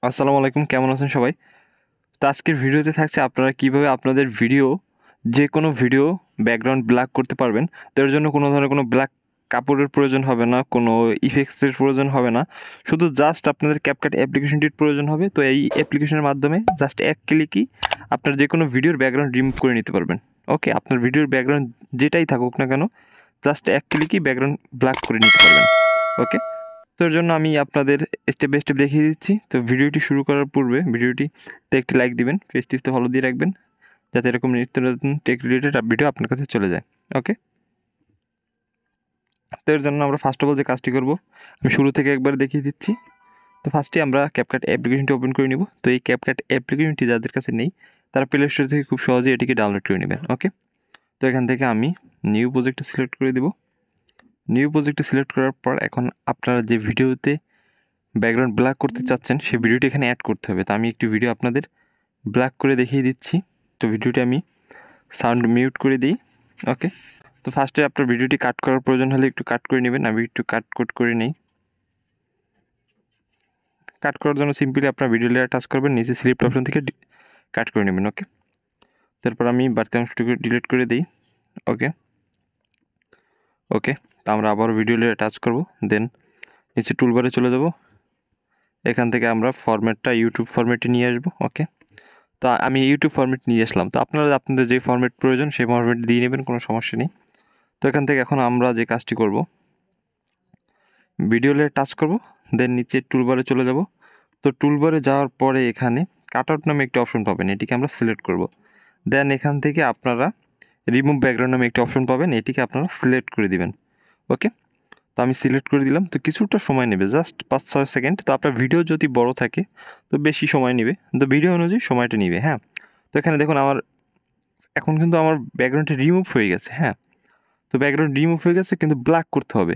আসসালামু আলাইকুম, কেমন আছেন সবাই? তো আজকের ভিডিওতে থাকছে আপনারা কিভাবে আপনাদের ভিডিও যে কোনো ভিডিও ব্যাকগ্রাউন্ড ব্ল্যাক করতে পারবেন। তো এর জন্য কোনো ধরনের কোনো ব্ল্যাক কাপড়ের প্রয়োজন হবে না, কোনো ইফেক্টসের প্রয়োজন হবে না। শুধু জাস্ট আপনাদের ক্যাপকাট অ্যাপ্লিকেশনটির প্রয়োজন হবে। তো এই অ্যাপ্লিকেশনের মাধ্যমে জাস্ট এক ক্লিকই আপনার যে কোনো ভিডিওর ব্যাকগ্রাউন্ড রিমুভ করে নিতে পারবেন। ওকে, আপনার ভিডিওর ব্যাকগ্রাউন্ড যেটাই থাকুক না কেন, জাস্ট এক ক্লিকই ব্যাকগ্রাউন্ড ব্ল্যাক করে নিতে পারবেন। ওকে, তো এর জন্য আমি আপনাদের স্টেপ বাই স্টেপ দেখিয়ে দিচ্ছি। তো ভিডিওটি শুরু করার পূর্বে ভিডিওটিতে একটি লাইক দিবেন, পেজটিতে ফলো দিয়ে রাখবেন, যাতে এরকম নিত্য নতুন টেক রিলেটেড ভিডিও আপনার কাছে চলে যায়। ওকে, তো এর জন্য আমরা ফার্স্ট অফ অল যে কাজটি করব, আমি শুরু থেকে একবার দেখিয়ে দিচ্ছি। তো ফার্স্টে আমরা ক্যাপকাট অ্যাপ্লিকেশনটি ওপেন করে নিব। তো এই ক্যাপকাট অ্যাপ্লিকেশনটি যাদের কাছে নেই, তারা প্লে স্টোর থেকে খুব সহজেই এটিকে ডাউনলোড করে নেবেন। ওকে, তো এখান থেকে আমি নিউ প্রজেক্টটা সিলেক্ট করে দেব। নিউ প্রজেক্টটা সিলেক্ট করার পর এখন আপনারা যে ভিডিওতে ব্যাকগ্রাউন্ড ব্ল্যাক করতে চাচ্ছেন সেই ভিডিওটি এখানে অ্যাড করতে হবে। তো আমি একটি ভিডিও আপনাদের ব্ল্যাক করে দেখিয়ে দিচ্ছি। তো ভিডিওটি আমি সাউন্ড মিউট করে দিই। ওকে, তো ফার্স্টে আপনার ভিডিওটি কাট করার প্রয়োজন হলে একটু কাট করে নেবেন। আমি একটু কাট করে নিই। কাট করার জন্য সিম্পলি আপনার ভিডিও লেয়ার টাচ করবেন, নিচে সিলেক্ট অপশন থেকে কাট করে নেবেন। ওকে, তারপর আমি বাড়তি অংশটুকু ডিলিট করে দিই। ওকে ওকে তো আমরা আবারও ভিডিও লেয়ার টাচ করব, দেন নিচে টুলবারে চলে যাব। এখান থেকে আমরা ফরম্যাটটা ইউটিউব ফরম্যাটে নিয়ে আসবো। ওকে, তো আমি ইউটিউব ফরম্যাট নিয়ে আসলাম। তো আপনারা আপনাদের যে ফরম্যাট প্রয়োজন সেই ফরম্যাট দিয়ে নেবেন, কোনো সমস্যা নেই। তো এখান থেকে এখন আমরা যে কাজটি করব, ভিডিও লেয়ার টাচ করব, দেন নিচে টুলবারে চলে যাব। তো টুলবারে যাওয়ার পরে এখানে কাটআউট নামে একটি অপশন পাবেন, এটিকে আমরা সিলেক্ট করব। দেন এখান থেকে আপনারা রিমুভ ব্যাকগ্রাউন্ড নামে একটি অপশন পাবেন, এটিকে আপনারা সিলেক্ট করে দিবেন। ওকে, তো আমি সিলেক্ট করে দিলাম। তো কিছুটা সময় নেবে, জাস্ট 5-6 সেকেন্ড। তো আপনার ভিডিও যদি বড় থাকে তো বেশি সময় নেবে, তো ভিডিও অনুযায়ী সময়টা নেবে। হ্যাঁ, তো এখানে দেখুন এখন কিন্তু আমার ব্যাকগ্রাউন্ডটা রিমুভ হয়ে গেছে। হ্যাঁ, তো ব্যাকগ্রাউন্ড রিমুভ হয়ে গেছে, কিন্তু ব্ল্যাক করতে হবে।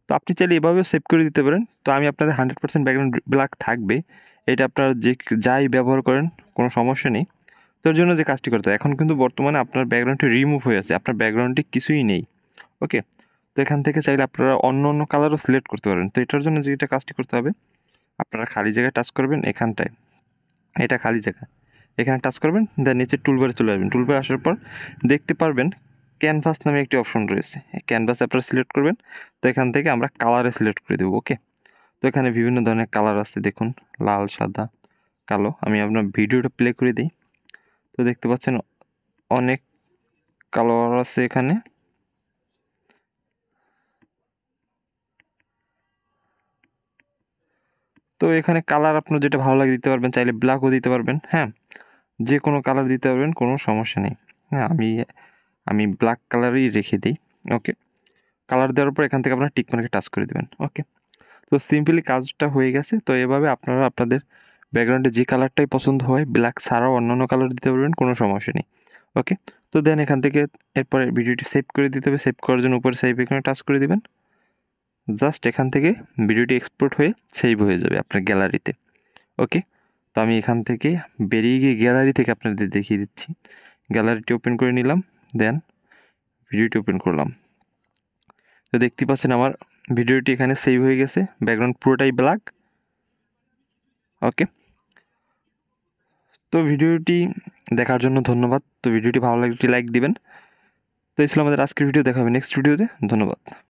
তো আপনি চাইলে এভাবেও সেভ করে দিতে পারেন। তো আমি আপনাদের 100% ব্যাকগ্রাউন্ড ব্ল্যাক থাকবে, এটা আপনারা যাই ব্যবহার করেন কোনো সমস্যা নেই। তো এর জন্য যে কাজটি করতে হয়, এখন কিন্তু বর্তমানে আপনার ব্যাকগ্রাউন্ডটি রিমুভ হয়ে আছে, আপনার ব্যাকগ্রাউন্ডে কিছুই নেই। ওকে, তো এখান থেকে চাইলে আপনারা অন্য অন্য কালারও সিলেক্ট করতে পারেন। তো এটার জন্য যেটা কাজটি করতে হবে, আপনারা খালি জায়গায় টাচ করবেন, এখানটায় এটা খালি জায়গা, এখানে টাচ করবেন, দেন নিচে টুলবারে চলে আসবেন। টুলবারে আসার পর দেখতে পারবেন ক্যানভাস নামে একটি অপশন রয়েছে, ক্যানভাসে আপনারা সিলেক্ট করবেন। তো এখান থেকে আমরা কালারে সিলেক্ট করে দেবো। ওকে, তো এখানে বিভিন্ন ধরনের কালার আছে, দেখুন লাল, সাদা, কালো। আমি আপনার ভিডিওটা প্লে করে দিই। তো দেখতে পাচ্ছেন অনেক কালার আছে এখানে। তো এখানে কালার আপনার যেটা ভালো লাগে দিতে পারবেন, চাইলে ব্ল্যাকও দিতে পারবেন। হ্যাঁ, যে কোনো কালার দিতে পারবেন, কোনো সমস্যা নেই। হ্যাঁ, আমি ব্ল্যাক কালারই রেখে দিই। ওকে, কালার দেওয়ার পর এখান থেকে আপনারা টিক মার্কে টাচ করে দেবেন। ওকে, তো সিম্পলি কাজটা হয়ে গেছে। তো এভাবে আপনারা আপনাদের ব্যাকগ্রাউন্ডে যে কালারটাই পছন্দ হয়, ব্ল্যাক ছাড়াও অন্যান্য কালার দিতে পারবেন, কোনো সমস্যা নেই। ওকে, তো দেন এখান থেকে এরপরে ভিডিওটি সেভ করে দিতে হবে। সেভ করার জন্য উপরে সেভ এখানে টাচ করে দেবেন। জাস্ট এখান থেকে ভিডিওটি এক্সপোর্ট হয়ে সেভ হয়ে যাবে আপনার গ্যালারিতে। ওকে, তো আমি এখান থেকে বেরিয়ে গিয়ে গ্যালারি থেকে আপনাদের দেখিয়ে দিচ্ছি। গ্যালারিটি ওপেন করে নিলাম, দেন ভিডিওটি ওপেন করলাম। তো দেখতে পাচ্ছেন আমার ভিডিওটি এখানে সেভ হয়ে গেছে, ব্যাকগ্রাউন্ড পুরোটাই ব্ল্যাক। ওকে, তো ভিডিওটি দেখার জন্য ধন্যবাদ। তো ভিডিওটি ভালো লাগলে একটি লাইক দিবেন। তো এই ছিল আমাদের আজকের ভিডিও, দেখা হবে নেক্সট ভিডিওতে। ধন্যবাদ।